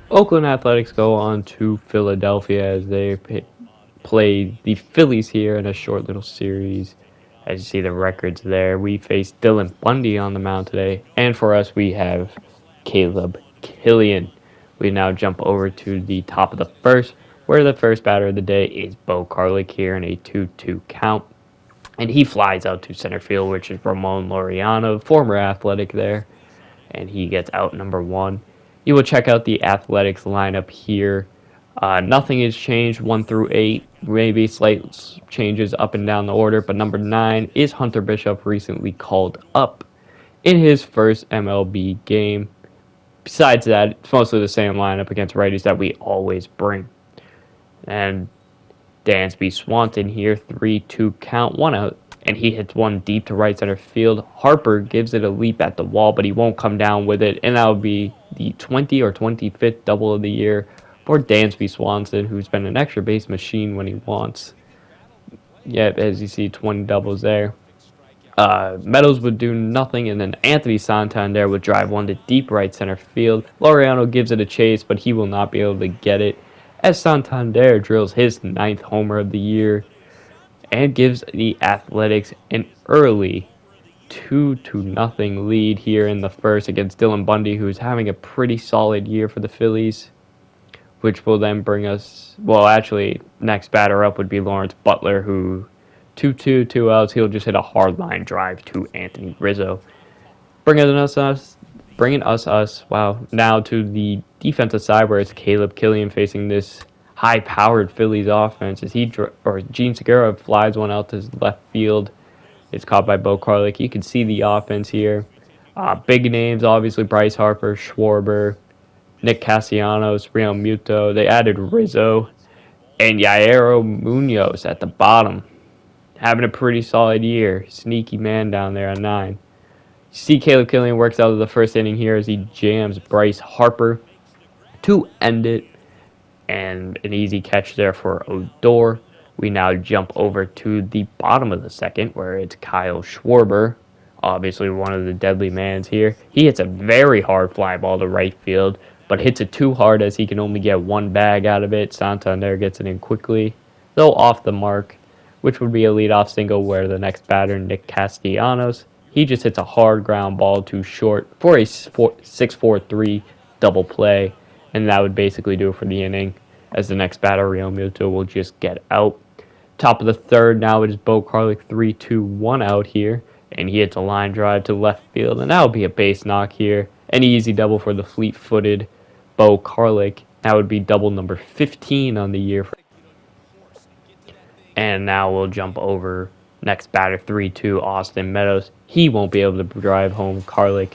Oakland Athletics go on to Philadelphia as they play the Phillies here in a short little series. As you see the records there, we face Dylan Bundy on the mound today, and for us we have Caleb Killian. We now jump over to the top of the first, where the first batter of the day is Bo Karlik here in a 2-2 count. And he flies out to center field, which is Ramon Laureano, former Athletic there, and he gets out number one. You will check out the Athletics lineup here. Nothing has changed 1 through 8, maybe slight changes up and down the order, but number 9 is Hunter Bishop, recently called up in his first MLB game. Besides that, it's mostly the same lineup against righties that we always bring. And Dansby Swanson here, 3-2 count, 1 out, and he hits one deep to right center field. Harper gives it a leap at the wall, but he won't come down with it, and that will be the 20 or 25th double of the year for Dansby Swanson, who's been an extra base machine when he wants. Yeah, as you see, 20 doubles there. Meadows would do nothing, and then Anthony Santander would drive one to deep right center field. Laureano gives it a chase, but he will not be able to get it, as Santander drills his 9th homer of the year and gives the Athletics an early 2-0 lead here in the first against Dylan Bundy, who's having a pretty solid year for the Phillies, which will then bring us, well, actually, next batter up would be Lawrence Butler, who 2-2, 2 outs, he'll just hit a hard line drive to Anthony Rizzo. Bringing us, wow, now to the defensive side where it's Caleb Killian facing this high-powered Phillies offense as Gene Segura flies one out to his left field. It's caught by Bo Karlik. You can see the offense here. Big names, obviously Bryce Harper, Schwarber, Nick Castellanos, Real Muto. They added Rizzo and Yairo Munoz at the bottom. Having a pretty solid year. Sneaky man down there on 9. You see Caleb Killian works out of the first inning here as he jams Bryce Harper to end it. And an easy catch there for Odor. We now jump over to the bottom of the second, where it's Kyle Schwarber, obviously one of the deadly mans here. He hits a very hard fly ball to right field, but hits it too hard as he can only get one bag out of it. Santander gets it in quickly, though off the mark, which would be a leadoff single where the next batter, Nick Castellanos, he just hits a hard ground ball too short for a 6-4-3 double play. And that would basically do it for the inning, as the next batter, Real Muto, will just get out. Top of the third, now it is Bo Karlik, 3-2-1 out here, and he hits a line drive to left field, and that will be a base knock here. An easy double for the fleet-footed Bo Karlik. That would be double number 15 on the year. And now we'll jump over next batter, 3-2, Austin Meadows. He won't be able to drive home Karlik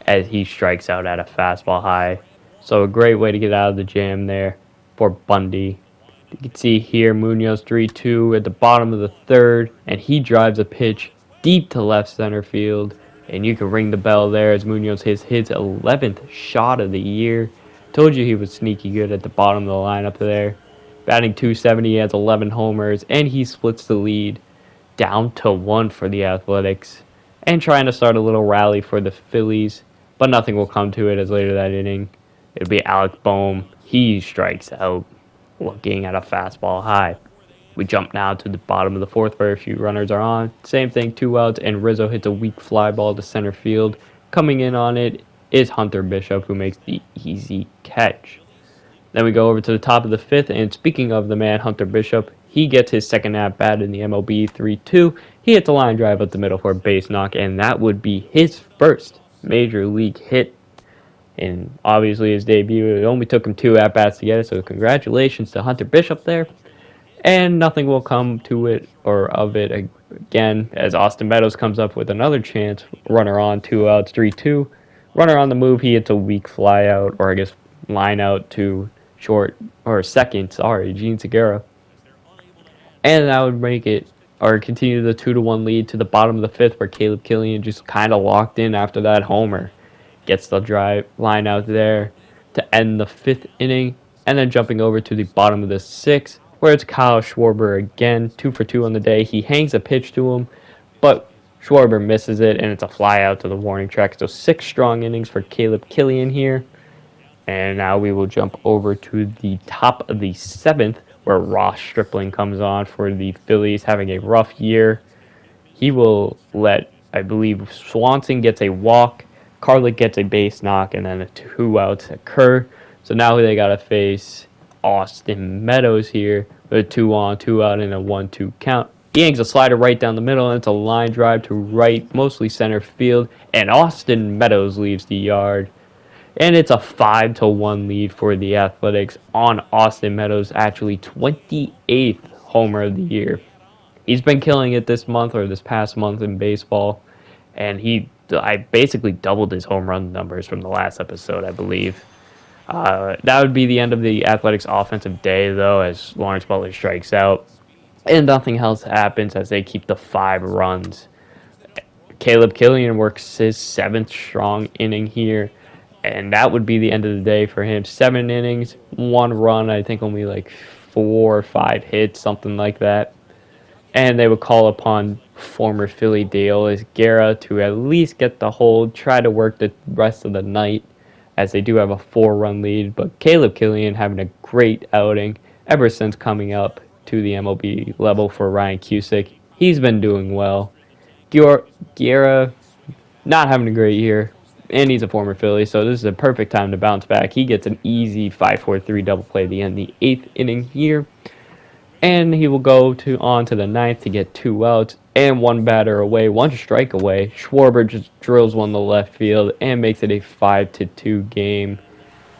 as he strikes out at a fastball high. So a great way to get out of the jam there for Bundy. You can see here Munoz 3-2 at the bottom of the third, and he drives a pitch deep to left center field. And you can ring the bell there as Munoz hits his 11th shot of the year. Told you he was sneaky good at the bottom of the lineup there. Batting .270, he has 11 homers, and he splits the lead down to 1 for the Athletics. And trying to start a little rally for the Phillies, but nothing will come to it as later that inning, it'll be Alec Boehm. He strikes out, looking at a fastball high. We jump now to the bottom of the fourth where a few runners are on. Same thing, 2 outs, and Rizzo hits a weak fly ball to center field. Coming in on it is Hunter Bishop, who makes the easy catch. Then we go over to the top of the fifth, and speaking of the man, Hunter Bishop, he gets his second at-bat in the MLB, 3-2. He hits a line drive up the middle for a base knock, and that would be his first major league hit. And obviously his debut, it only took him 2 at-bats to get it, so congratulations to Hunter Bishop there. And nothing will come to it or of it again as Austin Meadows comes up with another chance. Runner on, 2 outs, 3-2. Runner on the move, he hits a weak fly out, or I guess line out to short, or second, Gene Segura. And that would make it, or continue the 2-1 lead to the bottom of the fifth where Caleb Killian just kind of locked in after that homer. Gets the drive line out there to end the 5th inning, and then jumping over to the bottom of the 6th, where it's Kyle Schwarber again, 2 for 2 on the day. He hangs a pitch to him, but Schwarber misses it, and it's a fly out to the warning track. So 6 strong innings for Caleb Killian here. And now we will jump over to the top of the seventh, where Ross Stripling comes on for the Phillies, having a rough year. He will let, I believe, Swanson gets a walk, Carlick gets a base knock, and then a 2 outs occur. So now they got to face Austin Meadows here with a 2-on, 2 out, and a 1-2 count. He hangs a slider right down the middle, and it's a line drive to right, mostly center field, and Austin Meadows leaves the yard. And it's a 5-1 lead for the Athletics on Austin Meadows, actually 28th homer of the year. He's been killing it this month or this past month in baseball, and I basically doubled his home run numbers from the last episode, I believe. That would be the end of the Athletics' offensive day, though, as Lawrence Butler strikes out, and nothing else happens as they keep the 5 runs. Caleb Killian works his 7th strong inning here, and that would be the end of the day for him. 7 innings, 1 run, I think only like 4 or 5 hits, something like that. And they would call upon former Philly Deolis Guerra to at least get the hold, try to work the rest of the night, as they do have a 4-run lead. But Caleb Killian having a great outing ever since coming up to the MLB level for Ryan Cusick. He's been doing well. Guerra not having a great year, and he's a former Philly, so this is a perfect time to bounce back. He gets an easy 5-4-3 double play at the end of the 8th inning here, and he will go on to the 9th to get 2 outs and 1 batter away, 1 strike away. Schwarber just drills one to left field and makes it a 5-2 game.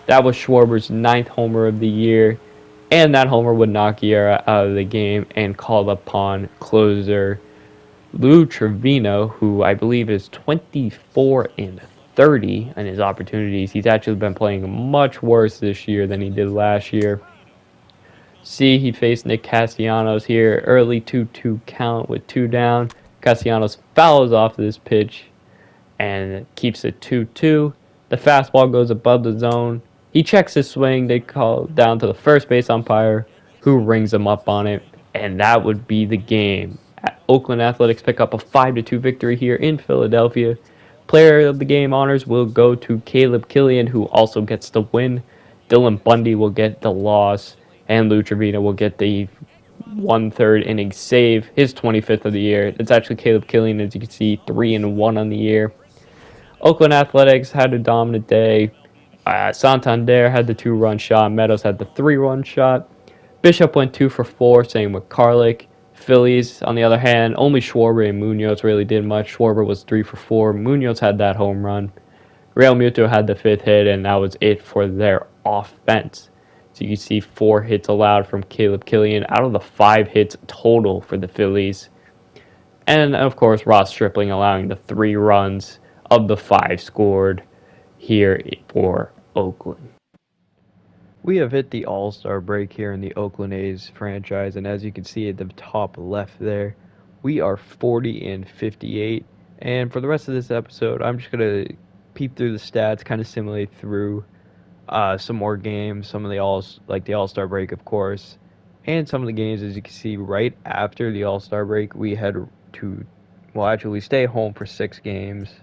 That was Schwarber's 9th homer of the year, and that homer would knock Guerra out of the game and call upon closer Lou Trevino, who I believe is 24-30 in his opportunities. He's actually been playing much worse this year than he did last year. He faced Nick Castellanos here. Early 2-2 count with 2 down. Castellanos fouls off this pitch and keeps it 2-2. The fastball goes above the zone. He checks his swing. They call down to the first base umpire, who rings him up on it, and that would be the game. Oakland Athletics pick up a 5-2 victory here in Philadelphia. Player of the game honors will go to Caleb Killian, who also gets the win. Dylan Bundy will get the loss, and Lou Trevino will get the 1/3 inning save, his 25th of the year. It's actually Caleb Killian, as you can see, 3-1 on the year. Oakland Athletics had a dominant day. Santander had the 2-run shot. Meadows had the 3-run shot. Bishop went 2 for 4, same with Carlick. Phillies, on the other hand, only Schwarber and Munoz really did much. Schwarber was 3 for 4. Munoz had that home run. Real Muto had the 5th hit, and that was it for their offense. So you can see 4 hits allowed from Caleb Killian out of the 5 hits total for the Phillies. And, of course, Ross Stripling allowing the 3 runs of the 5 scored here for Oakland. We have hit the All-Star break here in the Oakland A's franchise, and as you can see at the top left there, we are 40-58. And for the rest of this episode, I'm just going to peep through the stats, kind of simulate through some more games, some of the All-Star break, of course, and some of the games. As you can see, right after the All-Star break, we had to, we stay home for 6 games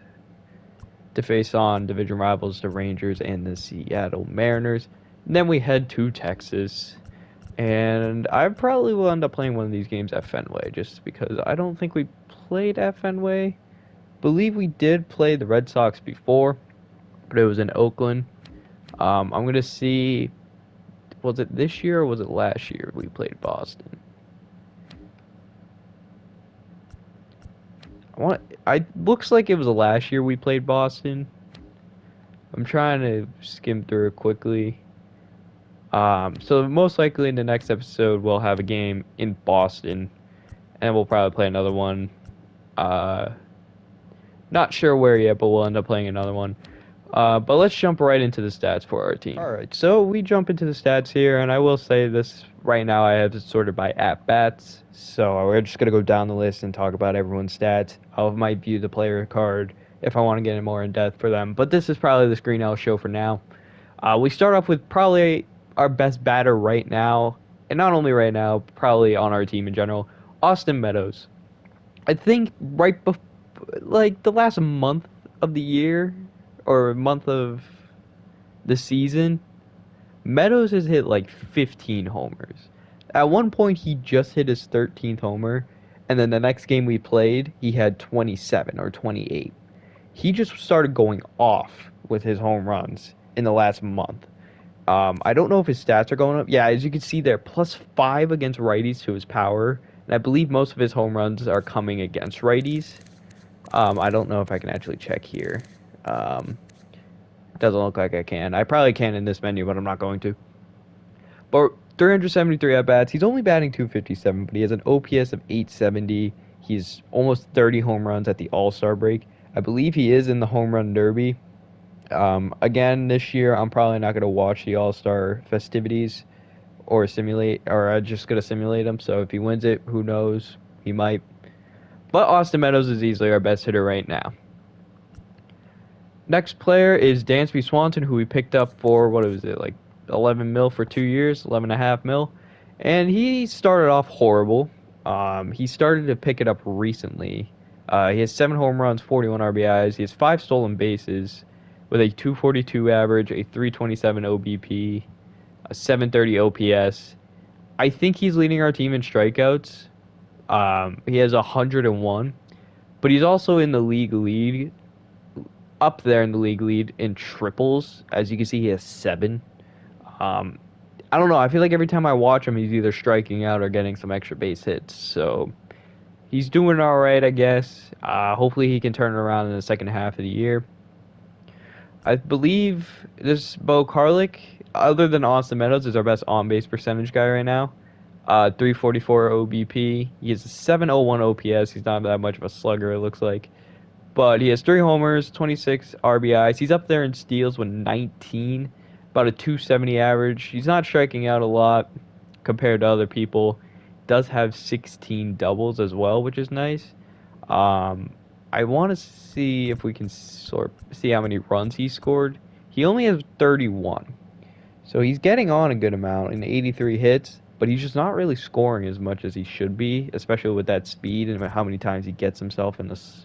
to face on division rivals, the Rangers and the Seattle Mariners. And then we head to Texas, and I probably will end up playing one of these games at Fenway, just because I don't think we played at Fenway. Believe we did play the Red Sox before, but it was in Oakland. I'm going to see, was it this year or was it last year we played Boston? Looks like it was last year we played Boston. I'm trying to skim through it quickly. So most likely in the next episode we'll have a game in Boston, and we'll probably play another one. Not sure where yet, but we'll end up playing another one. But let's jump right into the stats for our team. Alright, so we jump into the stats here, and I will say this right now, I have it sorted by at-bats. So we're just going to go down the list and talk about everyone's stats. I might view the player card if I want to get more in depth for them. But this is probably the Screen Owl show for now. We start off with probably our best batter right now, and not only right now, probably on our team in general, Austin Meadows. I think right before, the last month of the year, or month of this season, Meadows has hit like 15 homers. At one point, he just hit his 13th homer, and then the next game we played, he had 27 or 28. He just started going off with his home runs in the last month. I don't know if his stats are going up. Yeah, as you can see there, +5 against righties to his power, and I believe most of his home runs are coming against righties. I don't know if I can actually check here. Um, doesn't look like I can. I probably can in this menu, but I'm not going to. But 373 at bats. He's only batting 257, but he has an OPS of 870. He's almost 30 home runs at the All-Star break. I believe he is in the home run derby. Again, this year, I'm probably not going to watch the All-Star festivities or I'm just going to simulate him. So if he wins it, who knows? He might. But Austin Meadows is easily our best hitter right now. Next player is Dansby Swanson, who we picked up for, what was it, like 11 mil for 2 years, 11.5 mil. And he started off horrible. He started to pick it up recently. He has 7 home runs, 41 RBIs. He has 5 stolen bases with a 242 average, a 327 OBP, a 730 OPS. I think he's leading our team in strikeouts. He has 101, but he's also in the league lead, up there in the league lead in triples. As you can see, he has 7. Um, I don't know. I feel like every time I watch him, he's either striking out or getting some extra base hits. So he's doing all right, I guess. Hopefully he can turn it around in the second half of the year. I believe this Bo Karlik, other than Austin Meadows, is our best on-base percentage guy right now. 344 OBP. He has a 701 OPS. He's not that much of a slugger, it looks like. But he has 3 homers, 26 RBIs. He's up there in steals with 19, about a 270 average. He's not striking out a lot compared to other people. Does have 16 doubles as well, which is nice. I want to see if we can see how many runs he scored. He only has 31. So he's getting on a good amount in 83 hits, but he's just not really scoring as much as he should be, especially with that speed and how many times he gets himself in this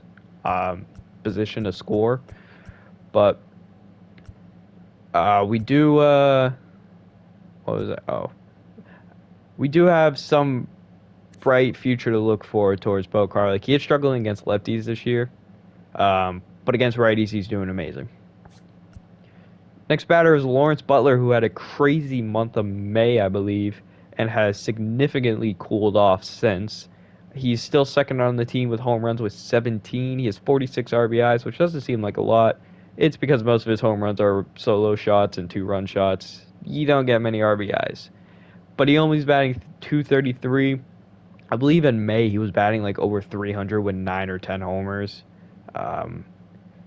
position to score. But we do, what was it? Oh, we do have some bright future to look forward towards Bo Karlik. He is struggling against lefties this year, but against righties, he's doing amazing. Next batter is Lawrence Butler, who had a crazy month of May, I believe, and has significantly cooled off since. He's still second on the team with home runs with 17. He has 46 RBIs, which doesn't seem like a lot. It's because most of his home runs are solo shots and 2-run shots. You don't get many RBIs. But he only is batting 233. I believe in May he was batting like over 300 with 9 or 10 homers.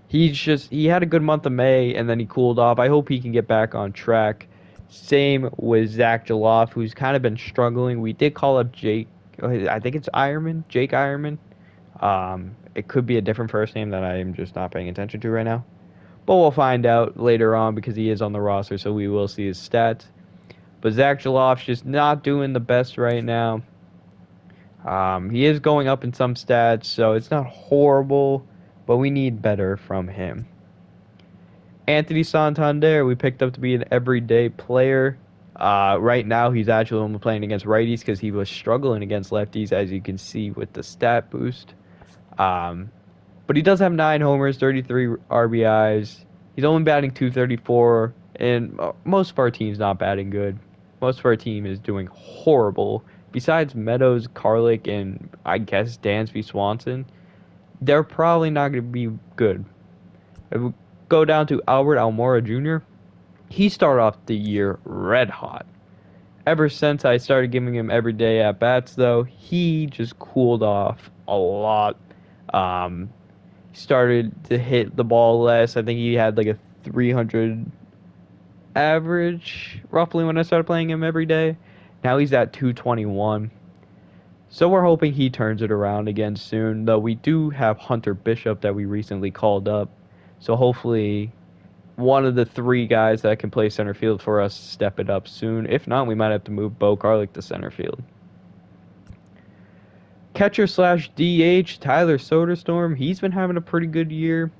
He had a good month of May and then he cooled off. I hope he can get back on track. Same with Zach Jaloff, who's kind of been struggling. We did call up Jake. I think it's Ironman, Jake Ironman. It could be a different first name that I am just not paying attention to right now. But we'll find out later on because he is on the roster, so we will see his stats. But Zach Jaloff's just not doing the best right now. He is going up in some stats, so it's not horrible, but we need better from him. Anthony Santander, we picked up to be an everyday player. Right now, he's actually only playing against righties because he was struggling against lefties, as you can see with the stat boost. But he does have 9 homers, 33 RBIs. He's only batting 234, and most of our team's not batting good. Most of our team is doing horrible. Besides Meadows, Karlik, and I guess Dansby Swanson, they're probably not going to be good. If we go down to Albert Almora Jr., he started off the year red hot. Ever since I started giving him everyday at bats, though, he just cooled off a lot. He started to hit the ball less. I think he had like a 300 average roughly when I started playing him every day. Now he's at 221. So we're hoping he turns it around again soon, though we do have Hunter Bishop that we recently called up. So hopefully one of the 3 guys that can play center field for us step it up soon. If not, we might have to move Bo Karlik to center field. Catcher/DH, Tyler Soderstrom, he's been having a pretty good year.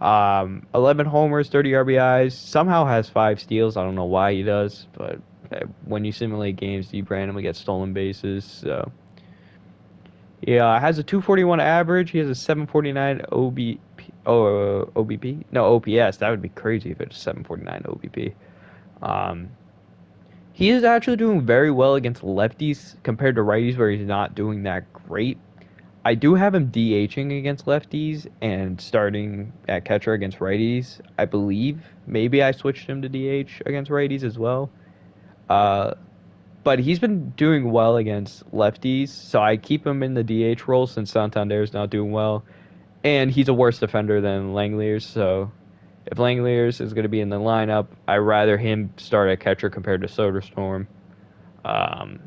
11 homers, 30 RBIs. Somehow has 5 steals. I don't know why he does, but when you simulate games, you randomly get stolen bases. So yeah, has a 241 average. He has a 749 OBP. No, OPS. That would be crazy if it's 749 OBP. Um, he is actually doing very well against lefties compared to righties, where he's not doing that great. I do have him DHing against lefties and starting at catcher against righties. I believe maybe I switched him to DH against righties as well. Uh, but he's been doing well against lefties, so I keep him in the DH role since Santander is not doing well, and he's a worse defender than Langeliers. So if Langeliers is going to be in the lineup, I'd rather him start at catcher compared to Soderstrom. Um,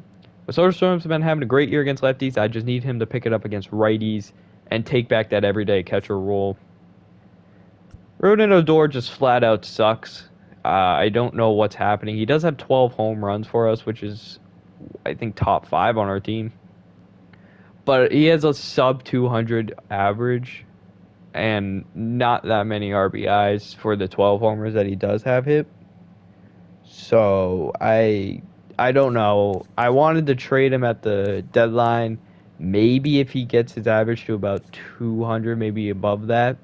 but Soderstrom's been having a great year against lefties. I just need him to pick it up against righties and take back that everyday catcher role. Rodin Odor just flat out sucks. I don't know what's happening. He does have 12 home runs for us, which is, I think, top 5 on our team. But he has a sub 200 average and not that many RBIs for the 12 homers that he does have hit. So I don't know. I wanted to trade him at the deadline. Maybe if he gets his average to about 200, maybe above that,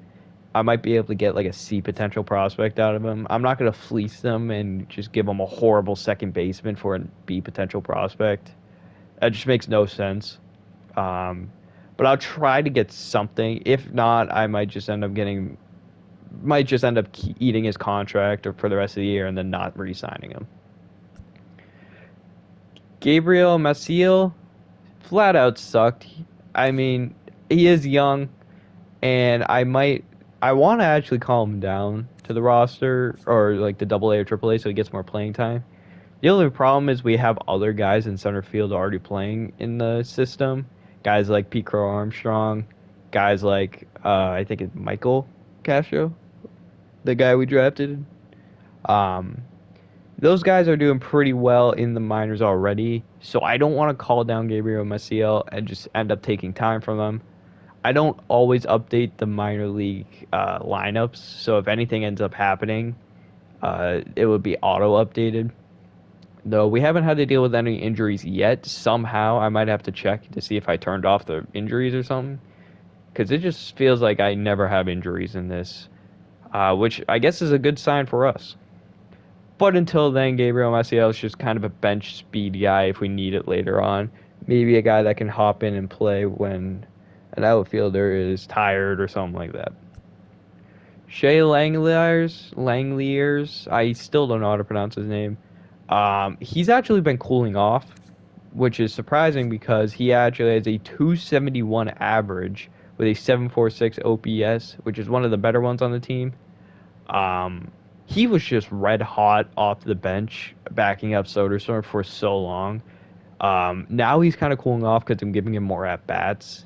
I might be able to get like a C potential prospect out of him. I'm not going to fleece them and just give him a horrible second baseman for a B potential prospect. That just makes no sense. Um, but I'll try to get something. If not, I might just end up eating his contract or for the rest of the year and then not re-signing him. Gabriel Maciel flat out sucked. I mean, he is young, and I want to actually call him down to the roster or like the Double A or Triple A so he gets more playing time. The only problem is we have other guys in center field already playing in the system. Guys like Pete Crow Armstrong, guys like I think it's Michael Castro, the guy we drafted. Um, those guys are doing pretty well in the minors already, so I don't want to call down Gabriel Maciel and just end up taking time from them. I don't always update the minor league lineups, so if anything ends up happening, it would be auto updated. Though we haven't had to deal with any injuries yet. Somehow I might have to check to see if I turned off the injuries or something, because it just feels like I never have injuries in this, which I guess is a good sign for us. But until then, Gabriel Maciel is just kind of a bench speed guy if we need it later on. Maybe a guy that can hop in and play when an outfielder is tired or something like that. Shea Langliers, I still don't know how to pronounce his name. He's actually been cooling off, which is surprising because he actually has a 271 average with a 746 OPS, which is one of the better ones on the team. Um, he was just red hot off the bench, backing up Soderstrom for so long. Now he's kind of cooling off because I'm giving him more at bats,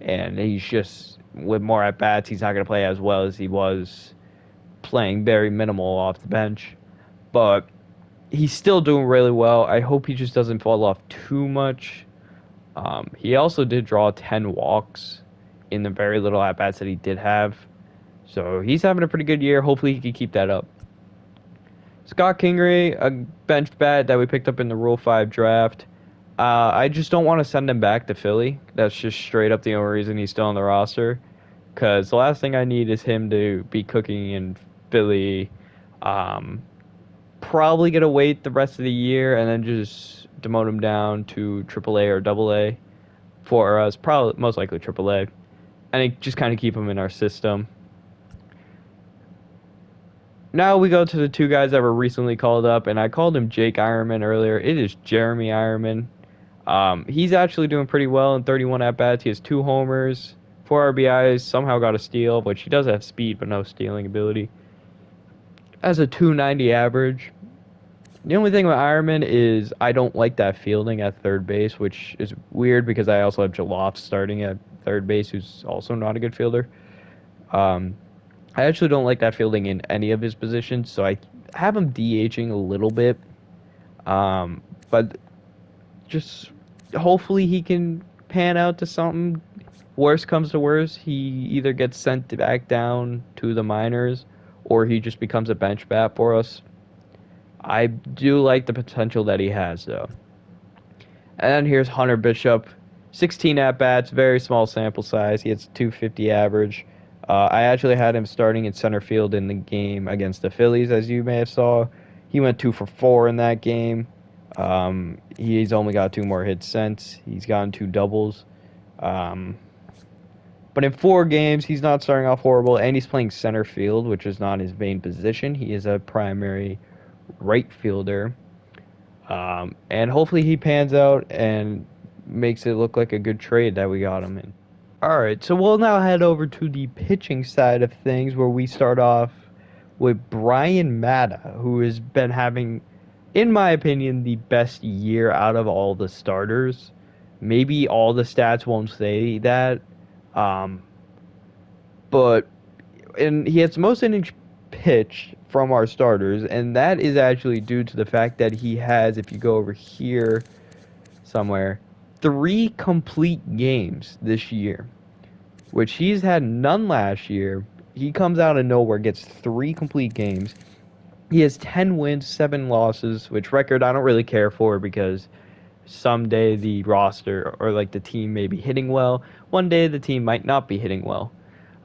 and he's just with more at bats, he's not going to play as well as he was playing very minimal off the bench. But he's still doing really well. I hope he just doesn't fall off too much. He also did draw 10 walks in the very little at bats that he did have. So he's having a pretty good year. Hopefully he can keep that up. Scott Kingery, a bench bat that we picked up in the Rule 5 draft. I just don't want to send him back to Philly. That's just straight up the only reason he's still on the roster. Because the last thing I need is him to be cooking in Philly. Um, Probably going to wait the rest of the year and then just demote him down to AAA or AA for us. Probably, most likely AAA. And just kind of keep him in our system. Now we go to the two guys that were recently called up, and I called him Jake Ironman earlier. It is Jeremy Ironman. He's actually doing pretty well in 31 at-bats. He has 2 homers, 4 RBIs, somehow got a steal, which he does have speed, but no stealing ability. Has a 290 average. The only thing with Ironman is I don't like that fielding at third base, which is weird because I also have Jaloff starting at third base, who's also not a good fielder. Um, I actually don't like that fielding in any of his positions, so I have him DHing a little bit. But just hopefully he can pan out to something. Worst comes to worst, he either gets sent back down to the minors or he just becomes a bench bat for us. I do like the potential that he has, though. And here's Hunter Bishop. 16 at bats, very small sample size. He hits 250 average. I actually had him starting in center field in the game against the Phillies, as you may have saw. He went 2 for 4 in that game. He's only got 2 more hits since. He's gotten 2 doubles. Um, but in 4 games, he's not starting off horrible, and he's playing center field, which is not his main position. He is a primary right fielder. And hopefully he pans out and makes it look like a good trade that we got him in. All right, so we'll now head over to the pitching side of things where we start off with Brian Mata, who has been having, in my opinion, the best year out of all the starters. Maybe all the stats won't say that, um, but and he has the most innings pitched from our starters, and that is actually due to the fact that he has, if you go over here somewhere, 3 complete games this year, which he's had none last year. He comes out of nowhere, gets 3 complete games. He has 10 wins, 7 losses, which record I don't really care for because someday the roster or like the team may be hitting well. One day the team might not be hitting well.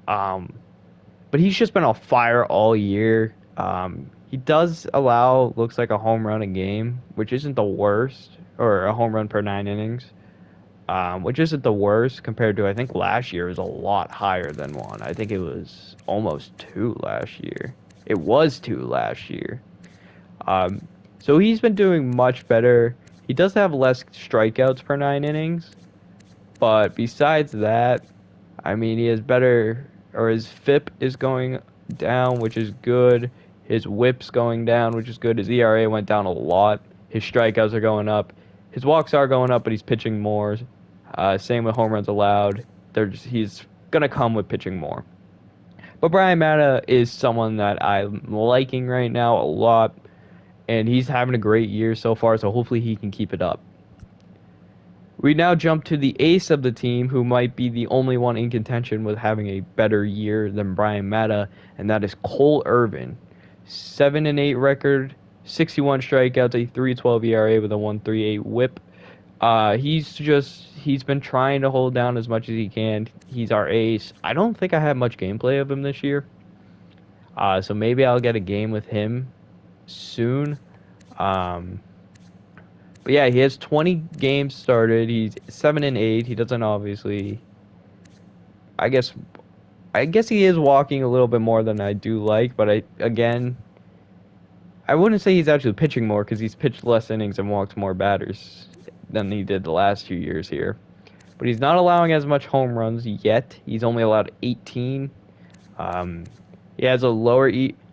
Um, but he's just been on fire all year. He does allow, looks like a home run a game, which isn't the worst, or a home run per 9 innings, which isn't the worst compared to, I think last year was a lot higher than one. I think it was almost 2 last year. It was 2 last year. Um, so he's been doing much better. He does have less strikeouts per 9 innings, but besides that, I mean, he has better, or his FIP is going down, which is good. His WHIP's going down, which is good. His ERA went down a lot. His strikeouts are going up. His walks are going up, but he's pitching more. Same with home runs allowed. He's going to come with pitching more. But Brian Mata is someone that I'm liking right now a lot, and he's having a great year so far, so hopefully he can keep it up. We now jump to the ace of the team, who might be the only one in contention with having a better year than Brian Mata, and that is Cole Irvin. 7-8 record, 61 strikeouts, a 3.12 ERA with a 1.38 WHIP. He's been trying to hold down as much as he can. He's our ace. I don't think I have much gameplay of him this year. So maybe I'll get a game with him soon. But yeah, he has 20 games started. He's 7-8. He doesn't obviously. I guess he is walking a little bit more than I do like, but I wouldn't say he's actually pitching more because he's pitched less innings and walked more batters than he did the last 2 years here. But he's not allowing as much home runs yet. He's only allowed 18. He has a lower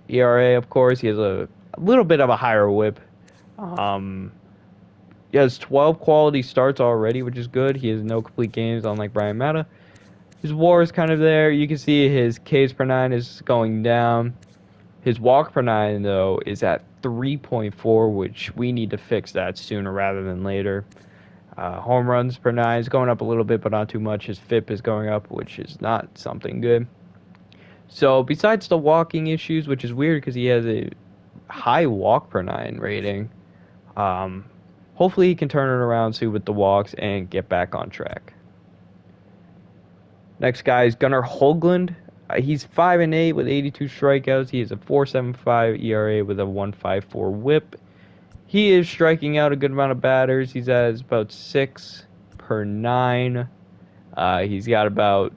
ERA, of course. He has a little bit of a higher WHIP. He has 12 quality starts already, which is good. He has no complete games, unlike Brian Mata. His WAR is kind of there. You can see his Ks per 9 is going down. His walk per 9, though, is at 3.4, which we need to fix that sooner rather than later. Home runs per 9 is going up a little bit, but not too much. His FIP is going up, which is not something good. So besides the walking issues, which is weird because he has a high walk per 9 rating, hopefully he can turn it around soon with the walks and get back on track. Next guy is Gunnar Hoglund. He's 5-8 with 82 strikeouts. He has a 4.75 ERA with a 1.54 WHIP. He is striking out a good amount of batters. He's at about 6 per 9. He's got about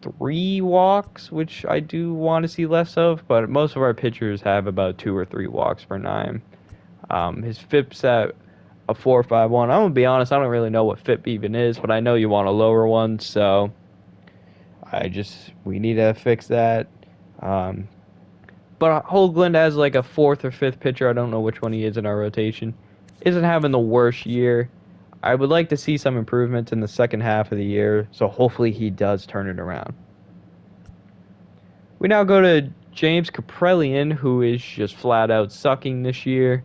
3 walks, which I do want to see less of, but most of our pitchers have about 2 or 3 walks per 9. His FIP's at a 4.51. I'm going to be honest, I don't really know what FIP even is, but I know you want a lower one, so we need to fix that. But Hoagland as like a 4th or 5th pitcher, I don't know which one he is in our rotation, isn't having the worst year. I would like to see some improvements in the second half of the year, so hopefully he does turn it around. We now go to James Kaprelian, who is just flat out sucking this year.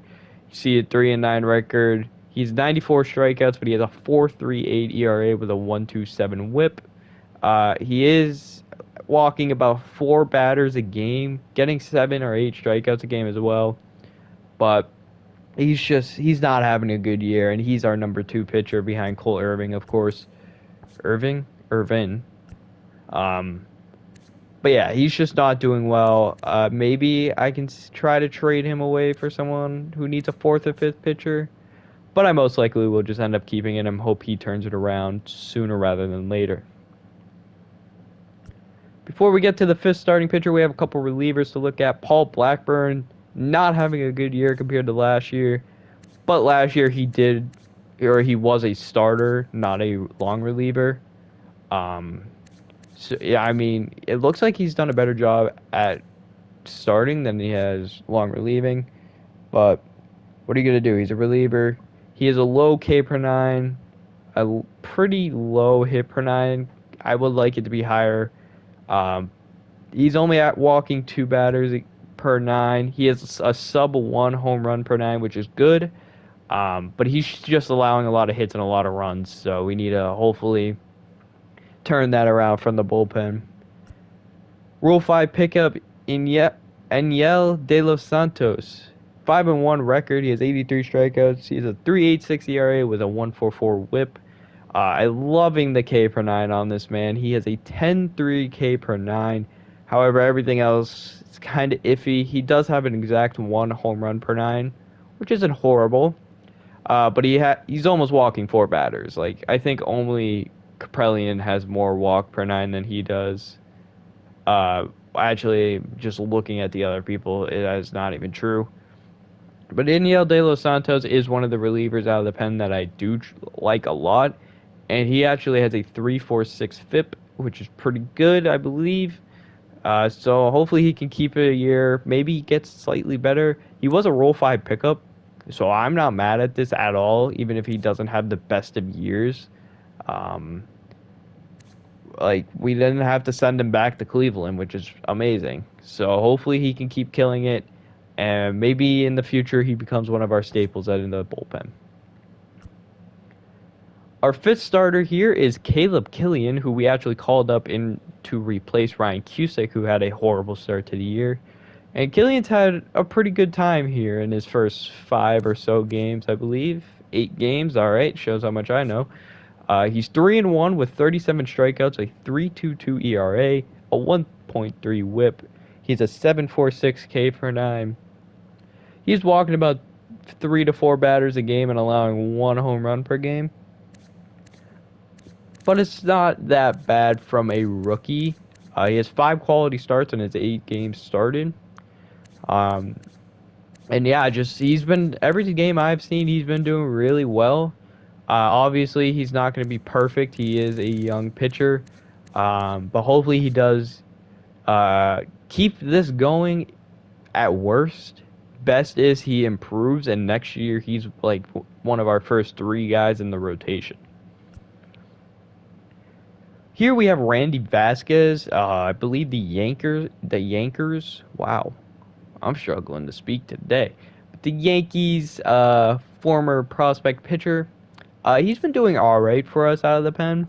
You see a 3-9 record. He's 94 strikeouts, but he has a 4.38 ERA with a 1.27 WHIP. He is walking about 4 batters a game, getting 7 or 8 strikeouts a game as well. But he's not having a good year, and he's our number 2 pitcher behind Cole Irving, of course. Irvin. Um, but yeah, he's just not doing well. Maybe I can try to trade him away for someone who needs a 4th or 5th pitcher. But I most likely will just end up keeping it and hope he turns it around sooner rather than later. Before we get to the 5th starting pitcher, we have a couple relievers to look at. Paul Blackburn not having a good year compared to last year. But last year he was a starter, not a long reliever. Um, so yeah, I mean, it looks like he's done a better job at starting than he has long relieving. But what are you gonna do? He's a reliever. He has a low K per nine, a pretty low hit per nine. I would like it to be higher. Um, he's only at walking 2 batters per nine. He has a sub 1 home run per nine, which is good. But he's just allowing a lot of hits and a lot of runs, so we need to hopefully turn that around from the bullpen. Rule 5 pickup Aniel De Los Santos. 5-1 record. He has 83 strikeouts. He has a 3.86 ERA with a 1.44 WHIP. I'm loving the K per 9 on this man. He has a 10.3 K per 9. However, everything else is kind of iffy. He does have an exact 1 home run per 9, which isn't horrible. But he's almost walking 4 batters. Like, I think only Kaprelian has more walk per 9 than he does. Actually, just looking at the other people, it is not even true. But Iniel De Los Santos is one of the relievers out of the pen that I do like a lot. And he actually has a 3.46 FIP, which is pretty good, I believe. So hopefully he can keep it a year. Maybe he gets slightly better. He was a Rule 5 pickup, so I'm not mad at this at all, even if he doesn't have the best of years. Um, like, we didn't have to send him back to Cleveland, which is amazing. So hopefully he can keep killing it, and maybe in the future he becomes one of our staples in the bullpen. Our 5th starter here is Caleb Killian, who we actually called up in to replace Ryan Cusick, who had a horrible start to the year. And Killian's had a pretty good time here in his first 5 or so games, I believe. 8 games, all right, shows how much I know. He's 3-1 with 37 strikeouts, a 3.22 ERA, a 1.3 WHIP. He's a 7.46 K per 9. He's walking about 3 to 4 batters a game and allowing 1 home run per game. But it's not that bad from a rookie. He has 5 quality starts in his 8 games started. And yeah, he's been every game I've seen, he's been doing really well. Obviously, he's not going to be perfect. He is a young pitcher, but hopefully he does keep this going. At worst, best is he improves, and next year he's like one of our first 3 guys in the rotation. Here we have Randy Vasquez. I believe the Yankers. Wow, I'm struggling to speak today. But the Yankees, former prospect pitcher. He's been doing all right for us out of the pen.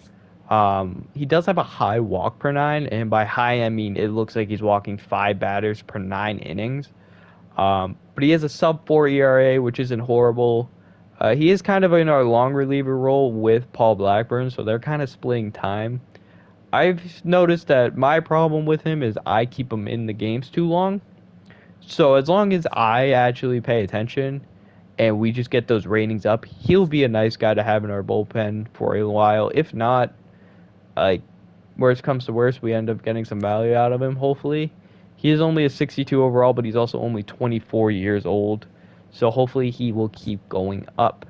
He does have a high walk per 9, and by high I mean it looks like he's walking 5 batters per 9 innings. But he has a sub 4 ERA, which isn't horrible. He is kind of in our long reliever role with Paul Blackburn, so they're kind of splitting time. I've noticed that my problem with him is I keep him in the games too long. So as long as I actually pay attention and we just get those ratings up, he'll be a nice guy to have in our bullpen for a while. If not, like, worst comes to worst, we end up getting some value out of him, hopefully. He is only a 62 overall, but he's also only 24 years old. So hopefully he will keep going up.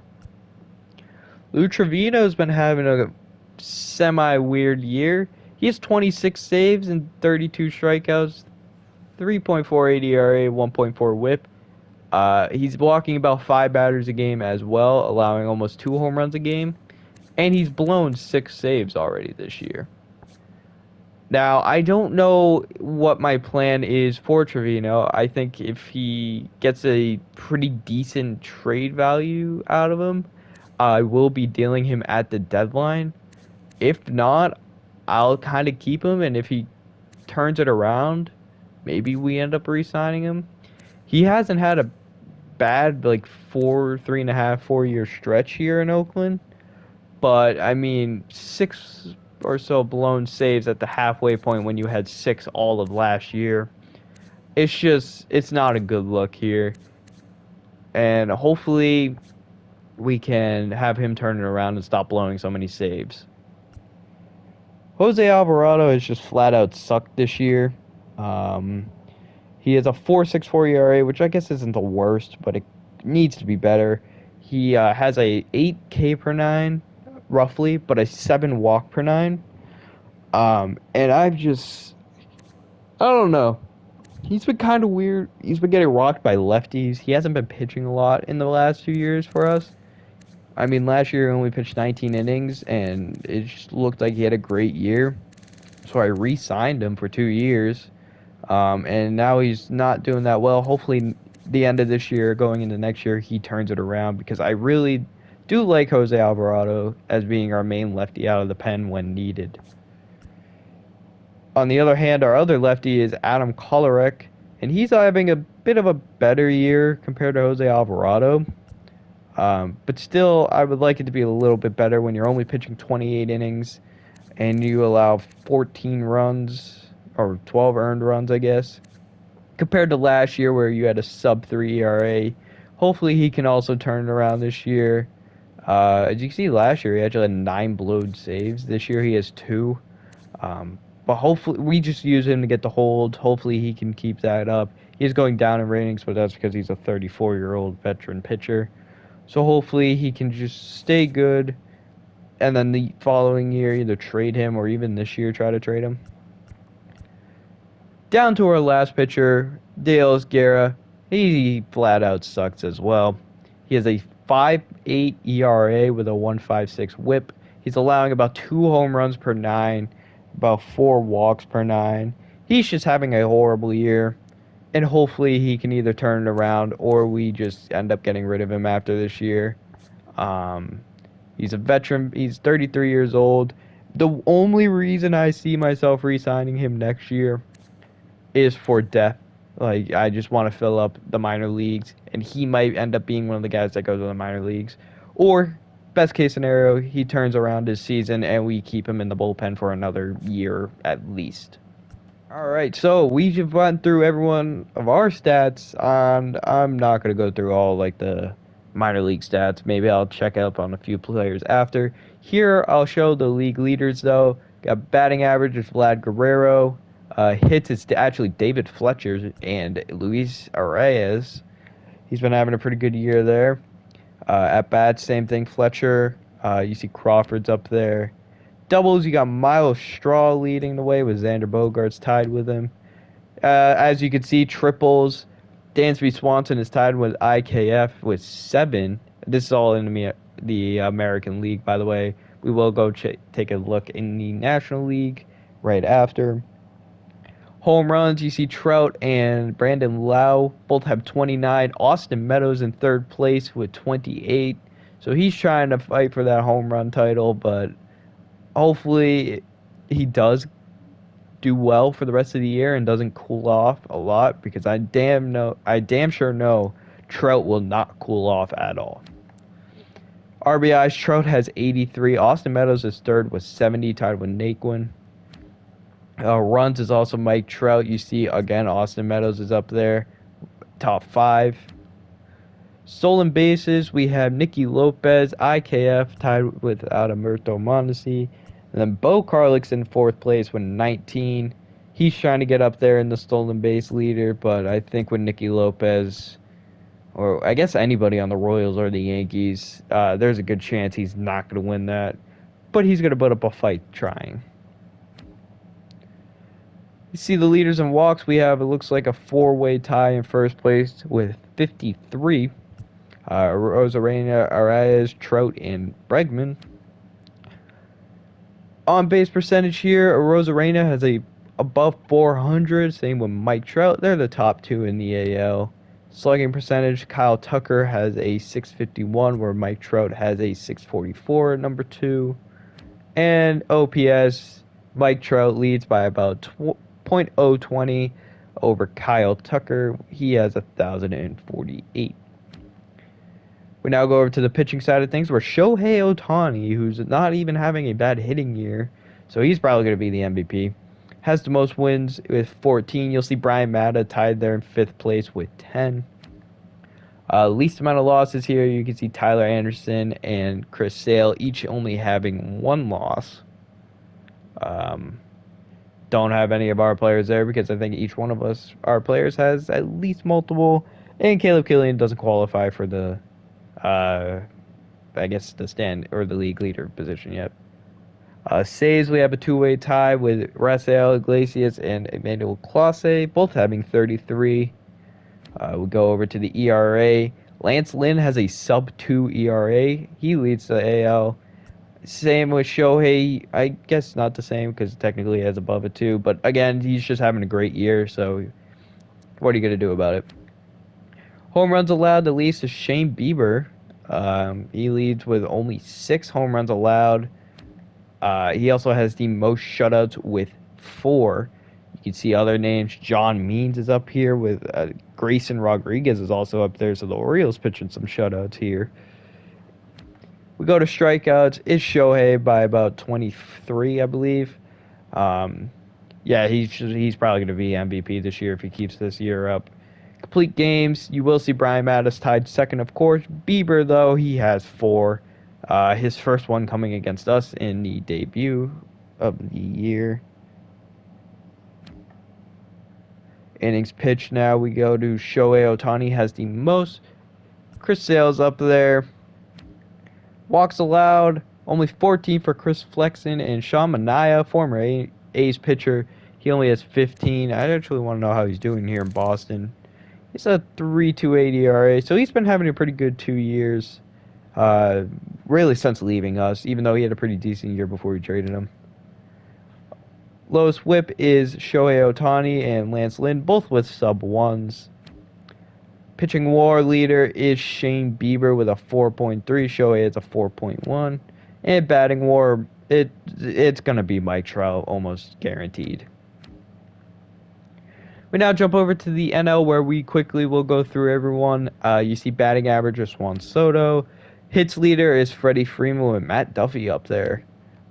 Lou Trevino's been having a semi-weird year. He has 26 saves and 32 strikeouts, 3.48 ERA, 1.4 WHIP. He's walking about 5 batters a game as well, allowing almost 2 home runs a game. And he's blown 6 saves already this year. Now, I don't know what my plan is for Trevino. I think if he gets a pretty decent trade value out of him, I will be dealing him at the deadline. If not, I'll kind of keep him, and if he turns it around, maybe we end up re-signing him. He hasn't had a bad like 3.5, 4 year stretch here in Oakland, but I mean 6 or so blown saves at the halfway point when you had 6 all of last year. It's not a good look here, and hopefully we can have him turn it around and stop blowing so many saves. Jose Alvarado has just flat out sucked this year. Um, he has a 4.64 ERA, which I guess isn't the worst, but it needs to be better. He has a 8K per nine, roughly, but a 7 walk per nine. And I don't know. He's been kind of weird. He's been getting rocked by lefties. He hasn't been pitching a lot in the last few years for us. I mean, last year he only pitched 19 innings, and it just looked like he had a great year. So I re-signed him for 2 years. And now he's not doing that well. Hopefully, the end of this year, going into next year, he turns it around because I really do like Jose Alvarado as being our main lefty out of the pen when needed. On the other hand, our other lefty is Adam Kolarek, and he's having a bit of a better year compared to Jose Alvarado. But still, I would like it to be a little bit better when you're only pitching 28 innings and you allow 14 runs or 12 earned runs, I guess, compared to last year where you had a sub 3 ERA. Hopefully, he can also turn it around this year. As you can see, last year he actually had 9 blowed saves. This year he has 2. But hopefully, we just use him to get the hold. Hopefully, he can keep that up. He's going down in ratings, but that's because he's a 34-year-old veteran pitcher. So hopefully, he can just stay good. And then the following year, either trade him or even this year, try to trade him. Down to our last pitcher, Dale Guerra. He flat out sucks as well. He has a 5.8 ERA with a 1.56 whip. He's allowing about 2 home runs per 9, about 4 walks per 9. He's just having a horrible year. And hopefully he can either turn it around or we just end up getting rid of him after this year. Um, he's a veteran. He's 33 years old. The only reason I see myself re-signing him next year is for depth. Like, I just want to fill up the minor leagues, and he might end up being one of the guys that goes to the minor leagues. Or, best case scenario, he turns around his season and we keep him in the bullpen for another year at least. All right, so we just went through every one of our stats, and I'm not going to go through all like the minor league stats. Maybe I'll check up on a few players after. Here, I'll show the league leaders, though. Got batting average is Vlad Guerrero. Hits is actually David Fletcher and Luis Arias. He's been having a pretty good year there. At bats, same thing, Fletcher. You see Crawford's up there. Doubles, you got Miles Straw leading the way with Xander Bogaerts tied with him. As you can see, triples, Dansby Swanson is tied with IKF with 7. This is all in the American League, by the way. We will go take a look in the National League right after. Home runs, you see Trout and Brandon Lau both have 29. Austin Meadows in third place with 28. So he's trying to fight for that home run title, but hopefully he does do well for the rest of the year and doesn't cool off a lot, because I damn sure know Trout will not cool off at all. RBIs, Trout has 83. Austin Meadows is third with 70, tied with Naquin. Runs is also Mike Trout. You see, again, Austin Meadows is up there, top 5. Stolen bases, we have Nicky Lopez, IKF, tied with Adalberto Mondesi. And then Bo Carlick's in 4th place with 19. He's trying to get up there in the stolen base leader, but I think with Nicky Lopez, or I guess anybody on the Royals or the Yankees, there's a good chance he's not going to win that. But he's going to put up a fight trying. You see the leaders in walks. We have, it looks like a 4-way tie in first place with 53. Rosarena, Arias, Trout, and Bregman. On base percentage here, Rosarena has a above 400. Same with Mike Trout. They're the top 2 in the AL. Slugging percentage, Kyle Tucker has a 651, where Mike Trout has a 644 at number 2. And OPS, Mike Trout leads by about .020 over Kyle Tucker. He has 1,048. We now go over to the pitching side of things where Shohei Ohtani, who's not even having a bad hitting year, so he's probably going to be the MVP, has the most wins with 14. You'll see Brian Mata tied there in 5th place with 10. Least amount of losses here, you can see Tyler Anderson and Chris Sale each only having 1 loss. Don't have any of our players there because I think each one of our players, has at least multiple. And Caleb Killian doesn't qualify for the, I guess, the stand or the league leader position yet. Saves, we have a 2-way tie with Rafael Iglesias and Emmanuel Clase, both having 33. We go over to the ERA. Lance Lynn has a sub-2 ERA. He leads the AL. Same with Shohei. I guess not the same because technically he has above a 2. But again, he's just having a great year. So what are you going to do about it? Home runs allowed, the least is Shane Bieber. He leads with only 6 home runs allowed. He also has the most shutouts with 4. You can see other names. John Means is up here with Grayson Rodriguez is also up there. So the Orioles pitching some shutouts here. We go to strikeouts. It's Shohei by about 23, I believe. Yeah, he's probably going to be MVP this year if he keeps this year up. Complete games, you will see Brian Mattis tied second, of course. Bieber, though, he has 4. His first one coming against us in the debut of the year. Innings pitched now. We go to Shohei Ohtani has the most. Chris Sale's up there. Walks allowed, only 14 for Chris Flexen, and Sean Manaea, former A's pitcher, he only has 15. I actually want to know how he's doing here in Boston. He's a 3.28 ERA, so he's been having a pretty good 2 years, really since leaving us, even though he had a pretty decent year before we traded him. Lowest whip is Shohei Ohtani and Lance Lynn, both with sub-1s. Pitching WAR leader is Shane Bieber with a 4.3. Shohei is a 4.1. And batting WAR, it's going to be Mike Trout, almost guaranteed. We now jump over to the NL where we quickly will go through everyone. You see batting average is Juan Soto. Hits leader is Freddie Freeman with Matt Duffy up there.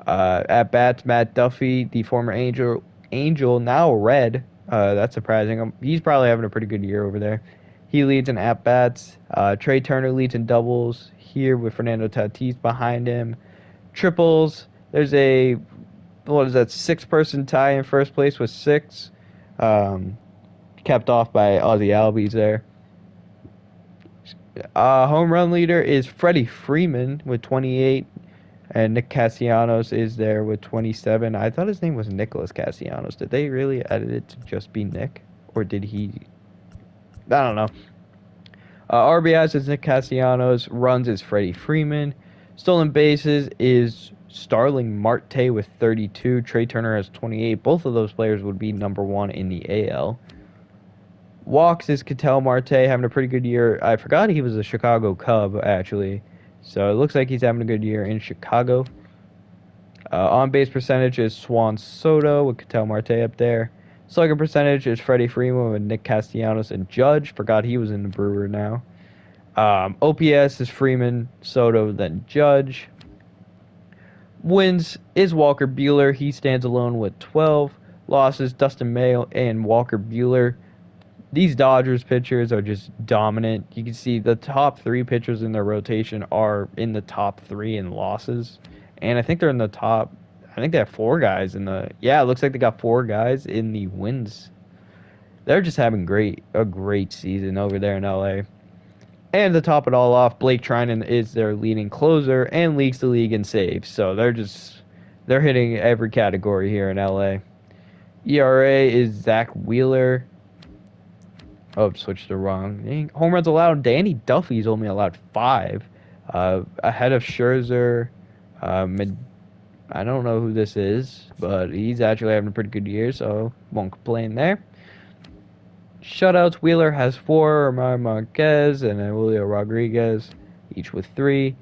At bats, Matt Duffy, the former Angel, now Red. That's surprising. He's probably having a pretty good year over there. He leads in at-bats. Trey Turner leads in doubles here with Fernando Tatis behind him. Triples, there's a, 6-person tie in first place with 6. Kept off by Ozzie Albies there. Home run leader is Freddie Freeman with 28. And Nick Castellanos is there with 27. I thought his name was Nicholas Castellanos. Did they really edit it to just be Nick? Or did he... I don't know. RBIs is Nick Castellanos. Runs is Freddie Freeman. Stolen bases is Starling Marte with 32. Trey Turner has 28. Both of those players would be number 1 in the AL. Walks is Ketel Marte having a pretty good year. I forgot he was a Chicago Cub, actually. So it looks like he's having a good year in Chicago. On-base percentage is Juan Soto with Ketel Marte up there. Slugging percentage is Freddie Freeman with Nick Castellanos and Judge. Forgot he was in the Brewer now. OPS is Freeman, Soto, then Judge. Wins is Walker Buehler. He stands alone with 12. Losses, Dustin May and Walker Buehler. These Dodgers pitchers are just dominant. You can see the top 3 pitchers in their rotation are in the top 3 in losses. And I think they're in the top... I think they have 4 guys in the... Yeah, it looks like they got 4 guys in the wins. They're just having a great season over there in LA. And to top it all off, Blake Trinan is their leading closer and leads the league in saves. So they're hitting every category here in LA. ERA is Zach Wheeler. Oh, switched to wrong. Home runs allowed. Danny Duffy's only allowed 5. Ahead of Scherzer. I don't know who this is, but he's actually having a pretty good year, so won't complain there. Shutouts, Wheeler has 4, Omar Marquez and Julio Rodriguez, each with 3.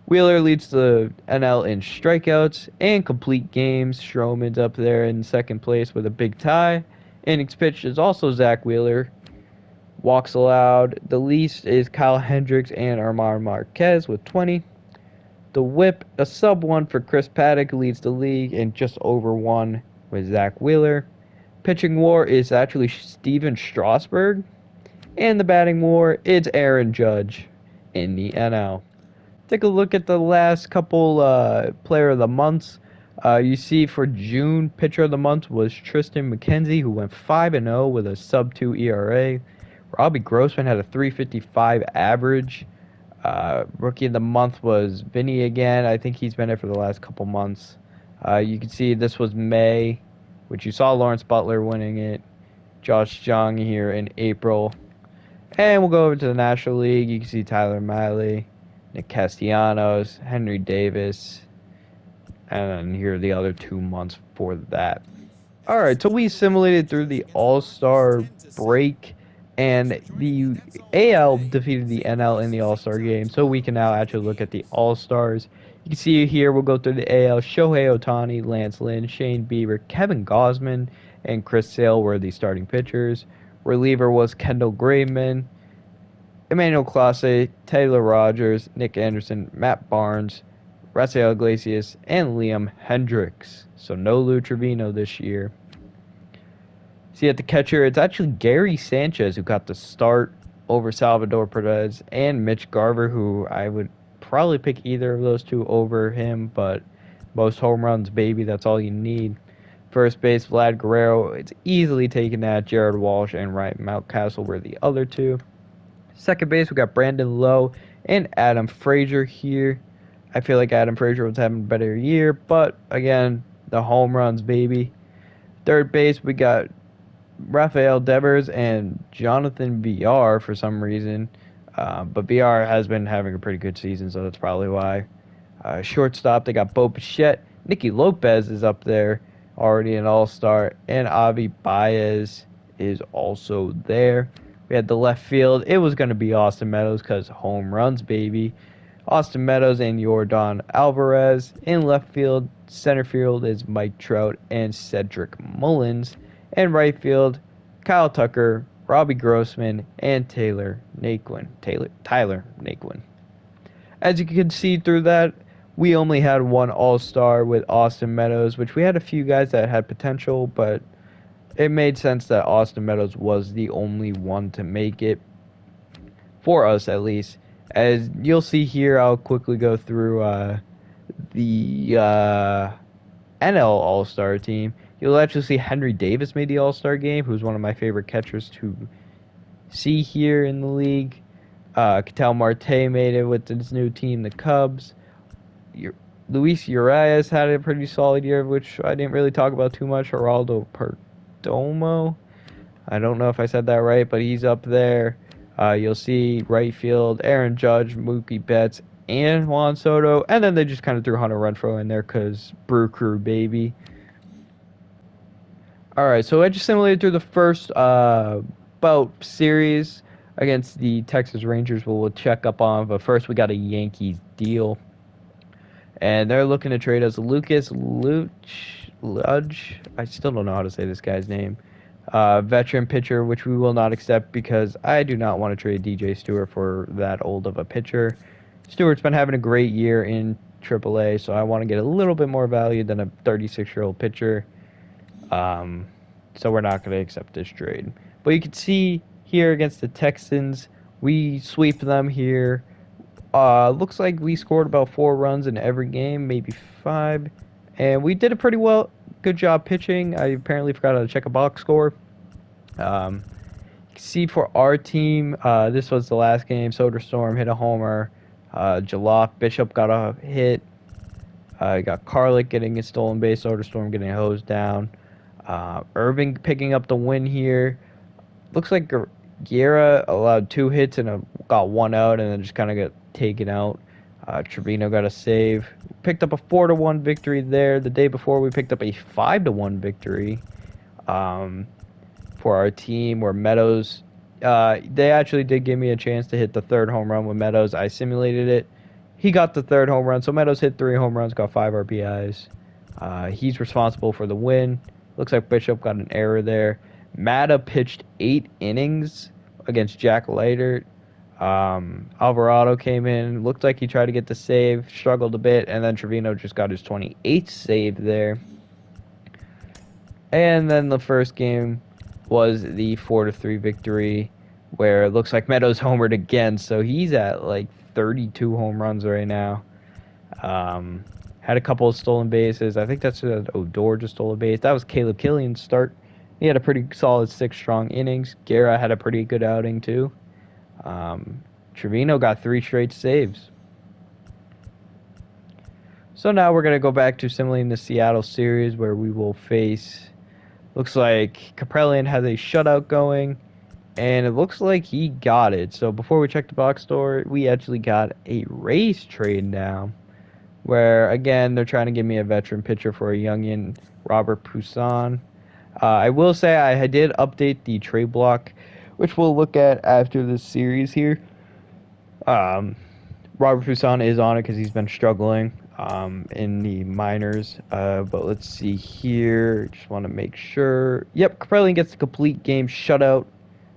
Wheeler leads the NL in strikeouts and complete games. Stroman's up there in second place with a big tie. Innings pitched is also Zach Wheeler. Walks allowed. The least is Kyle Hendricks and Armar Marquez with 20. The whip, a sub 1 for Chris Paddock, leads the league, and just over 1 with Zach Wheeler. Pitching war is actually Steven Strasburg. And the batting war, it's Aaron Judge in the NL. Take a look at the last couple player of the months. You see for June, pitcher of the month was Tristan McKenzie, who went 5-0 with a sub 2 ERA. Robbie Grossman had a 355 average. Rookie of the month was Vinny again. I think he's been there for the last couple months. You can see this was May, which you saw Lawrence Butler winning it. Josh Jung here in April. And we'll go over to the National League. You can see Tyler Mahle, Nick Castellanos, Henry Davis, and then here are the other 2 months for that. All right, so we simulated through the All-Star break, and the AL defeated the NL in the All-Star game, so we can now actually look at the All-Stars. You can see here, we'll go through the AL. Shohei Ohtani, Lance Lynn, Shane Bieber, Kevin Gausman, and Chris Sale were the starting pitchers. Reliever was Kendall Graveman, Emmanuel Clase, Taylor Rogers, Nick Anderson, Matt Barnes, Rafael Iglesias, and Liam Hendricks. So no Lou Trevino this year. See at the catcher, it's actually Gary Sanchez who got the start over Salvador Perez and Mitch Garver, who I would probably pick either of those two over him, but most home runs, baby, that's all you need. First base, Vlad Guerrero, it's easily taken that. Jared Walsh and Ryan Mountcastle were the other two. Second base, we got Brandon Lowe and Adam Frazier here. I feel like Adam Frazier was having a better year, but again, the home runs, baby. Third base, we got Rafael Devers and Jonathan Villar for some reason. But Villar has been having a pretty good season, so that's probably why. Shortstop, they got Bo Bichette. Nicky Lopez is up there, already an all-star. And Avi Baez is also there. We had the left field. It was going to be Austin Meadows because home runs, baby. Austin Meadows and Yordan Alvarez. In left field, center field is Mike Trout and Cedric Mullins. And right field, Kyle Tucker, Robbie Grossman, and Tyler Naquin. As you can see through that, we only had one all-star with Austin Meadows, which we had a few guys that had potential, but it made sense that Austin Meadows was the only one to make it, for us at least. As you'll see here, I'll quickly go through the NL All-Star team. You'll actually see Henry Davis made the All-Star game, who's one of my favorite catchers to see here in the league. Ketel Marte made it with his new team, the Cubs. Luis Urias had a pretty solid year, which I didn't really talk about too much. Geraldo Perdomo. I don't know if I said that right, but he's up there. You'll see right field, Aaron Judge, Mookie Betts, and Juan Soto. And then they just kind of threw Hunter Renfroe in there because Brew Crew, baby. All right, so I just simulated through the first bout series against the Texas Rangers. We'll check up on, but first we got a Yankees deal. And they're looking to trade us Lucas Ludge. I still don't know how to say this guy's name. Veteran pitcher, which we will not accept because I do not want to trade DJ Stewart for that old of a pitcher. Stewart's been having a great year in AAA, so I want to get a little bit more value than a 36-year-old pitcher. So we're not going to accept this trade. But you can see here against the Texans, we sweep them here. Looks like we scored about 4 runs in every game, maybe 5. And we did a pretty good job pitching. I apparently forgot how to check a box score. You can see for our team, this was the last game. Soderstrom hit a homer. Jaloff Bishop got a hit. You got Carlick getting a stolen base. Soderstrom getting hosed down. Irving picking up the win here. Looks like Guerra allowed 2 hits and got 1 out, and then just kind of got taken out. Trevino got a save. Picked up a 4-1 victory there. The day before, we picked up a 5-1 victory for our team, where Meadows. They actually did give me a chance to hit the 3rd home run with Meadows. I simulated it. He got the third home run. So Meadows hit 3 home runs, got 5 RBIs. He's responsible for the win. Looks like Bishop got an error there. Matta pitched 8 innings against Jack Leiter. Alvarado came in. Looked like he tried to get the save. Struggled a bit. And then Trevino just got his 28th save there. And then the first game was the 4-3 victory, where it looks like Meadows homered again. So he's at like 32 home runs right now. Had a couple of stolen bases. I think that's Odor just stole a base. That was Caleb Killian's start. He had a pretty solid 6 strong innings. Guerra had a pretty good outing too. Trevino got 3 straight saves. So now we're going to go back to simulating the Seattle series, where we will face... Looks like Kaprelian has a shutout going, and it looks like he got it. So before we check the box score, we actually got a Rays trade now, where, again, they're trying to give me a veteran pitcher for a youngin, Robert Pusan. I will say I did update the trade block, which we'll look at after the series here. Robert Pusan is on it because he's been struggling in the minors. But let's see here. Just want to make sure. Yep, Kaprelian gets the complete game shutout.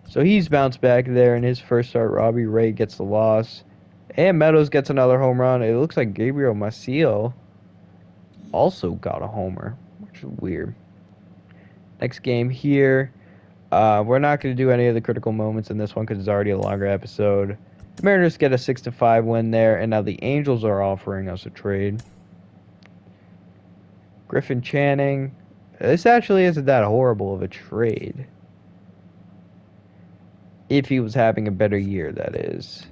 So he's bounced back there in his first start. Robbie Ray gets the loss. And Meadows gets another home run. It looks like Gabriel Maciel also got a homer, which is weird. Next game here. We're not going to do any of the critical moments in this one because it's already a longer episode. The Mariners get a 6-5 win there, and now the Angels are offering us a trade. Griffin Channing. This actually isn't that horrible of a trade. If he was having a better year, that is.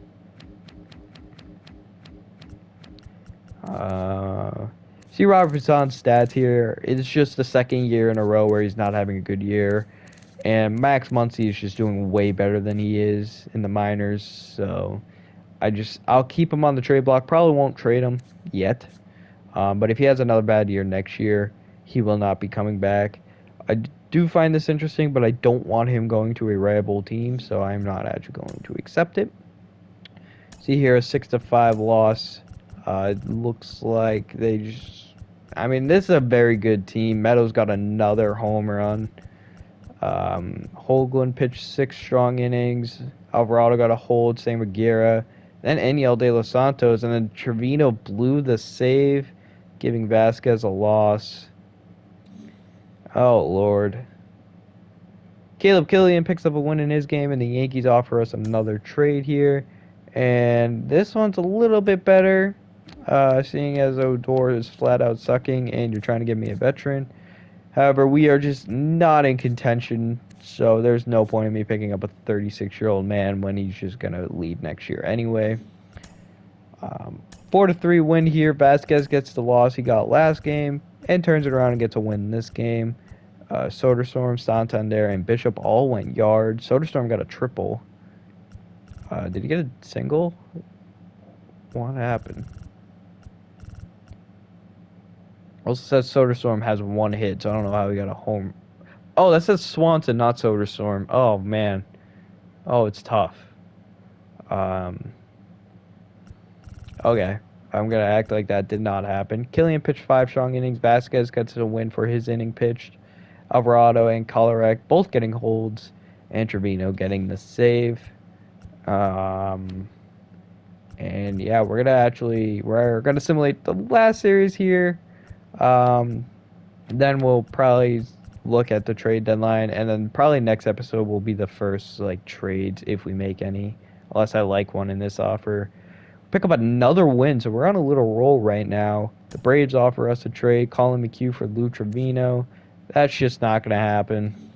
See Robert Pusan's stats here. It's just the second year in a row where he's not having a good year. And Max Muncy is just doing way better than he is in the minors. So I'll keep him on the trade block. Probably won't trade him yet. But if he has another bad year next year, he will not be coming back. I do find this interesting, but I don't want him going to a rival team, so I'm not actually going to accept it. See here, a 6-5 loss. It looks like they just... I mean, this is a very good team. Meadows got another home run. Hoagland pitched 6 strong innings. Alvarado got a hold, same with Guerra. Then Eniel De Los Santos, and then Trevino blew the save, giving Vasquez a loss. Oh, Lord. Caleb Killian picks up a win in his game, and the Yankees offer us another trade here. And this one's a little bit better, seeing as Odor is flat out sucking, and you're trying to give me a veteran. However, we are just not in contention, so there's no point in me picking up a 36-year-old man when he's just going to leave next year anyway. 4-3 win here. Vasquez gets the loss he got last game and turns it around and gets a win in this game. Soderstrom, Santander, and Bishop all went yard. Soderstrom got a triple. Did he get a single? What happened? Also says Soderstrom has 1 hit, so I don't know how he got a home. Oh, that says Swanson, not Soderstrom. Oh, man. Oh, it's tough. Okay. I'm going to act like that did not happen. Killian pitched 5 strong innings. Vasquez gets a win for his inning pitched. Alvarado and Kolarek both getting holds. And Trevino getting the save. And yeah, we're going to simulate the last series here. Then we'll probably look at the trade deadline, and then probably next episode will be the first trades if we make any, unless I like one in this offer. Pick up another win, so we're on a little roll right now. The Braves offer us a trade, Colin McHugh for Lou Trevino. That's just not gonna happen.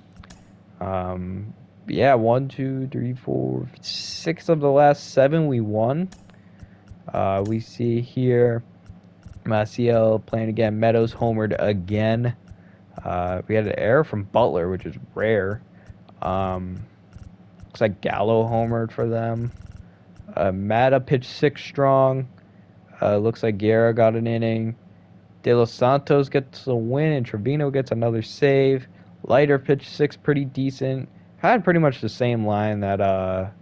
Yeah, 1, 2, 3, 4, 6 of the last 7 we won. We see here Maciel playing again. Meadows homered again. We had an error from Butler, which is rare. Looks like Gallo homered for them. Matta pitched 6 strong. Looks like Guerra got an inning. De Los Santos gets a win, and Trevino gets another save. Leiter pitched 6 pretty decent. Had pretty much the same line that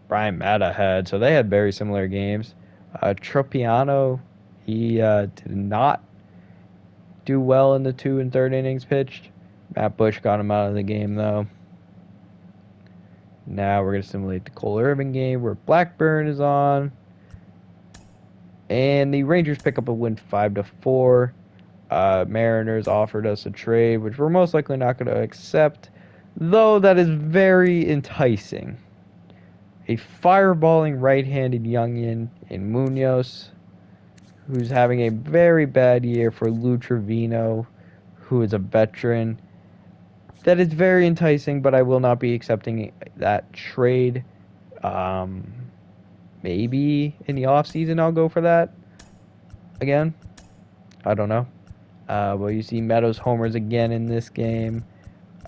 Brian Matta had, so they had very similar games. Tropiano, he did not do well in the 2 and 3rd innings pitched. Matt Bush got him out of the game, though. Now we're going to simulate the Cole Irvin game where Blackburn is on. And the Rangers pick up a win 5-4. Mariners offered us a trade, which we're most likely not going to accept, though that is very enticing. A fireballing right-handed youngin in Munoz, who's having a very bad year for Lou Trevino, who is a veteran. That is very enticing, but I will not be accepting that trade. Maybe in the offseason I'll go for that again. I don't know. Well, you see Meadows homers again in this game.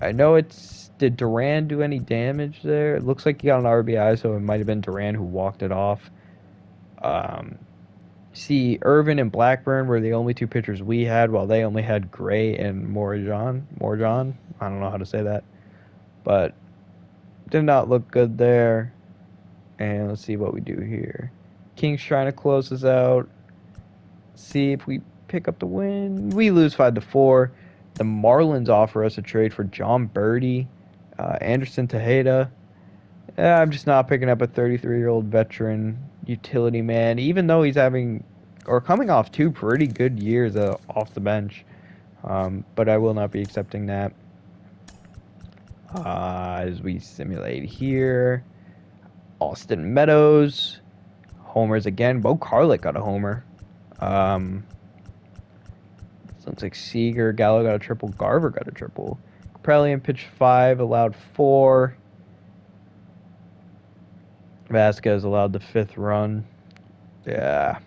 I know it's... Did Duran do any damage there? It looks like he got an RBI, so it might have been Duran who walked it off. See, Irvin and Blackburn were the only 2 pitchers we had, while they only had Gray and Morjan. I don't know how to say that. But did not look good there. And let's see what we do here. King's trying to close us out. See if we pick up the win. We lose 5-4. The Marlins offer us a trade for John Birdie, Anderson Tejeda. I'm just not picking up a 33-year-old veteran utility man, even though he's having or coming off 2 pretty good years off the bench. But I will not be accepting that. As we simulate here, Austin Meadows homers again. Bo Carlick got a homer. Looks like Seager, Gallo got a triple, Garver got a triple. Prelian pitched 5, allowed 4. Vasquez allowed the 5th run. Yeah.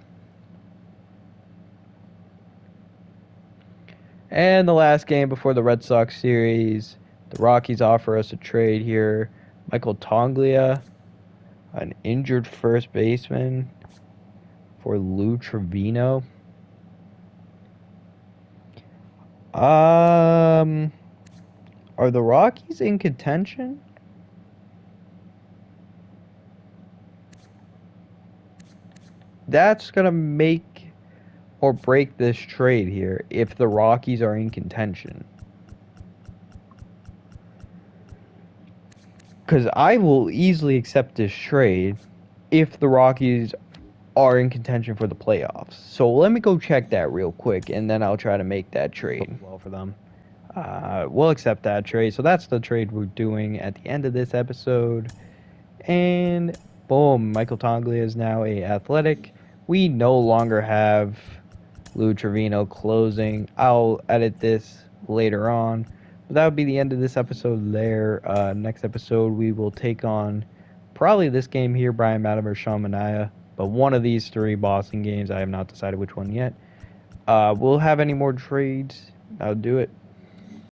And the last game before the Red Sox series, the Rockies offer us a trade here. Michael Tonglia, an injured first baseman, for Lou Trevino. Are the Rockies in contention? That's going to make or break this trade here if the Rockies are in contention. Because I will easily accept this trade if the Rockies are in contention for the playoffs. So let me go check that real quick, and then I'll try to make that trade well for them. We'll accept that trade. So that's the trade we're doing at the end of this episode. And boom, Michael Tonglia is now a Athletic. We no longer have Lou Trevino closing. I'll edit this later on. But that would be the end of this episode there. Next episode, we will take on probably this game here, Brian Matimer, Sean Manaea. But one of these 3 Boston games, I have not decided which one yet. We'll have any more trades. I'll do it.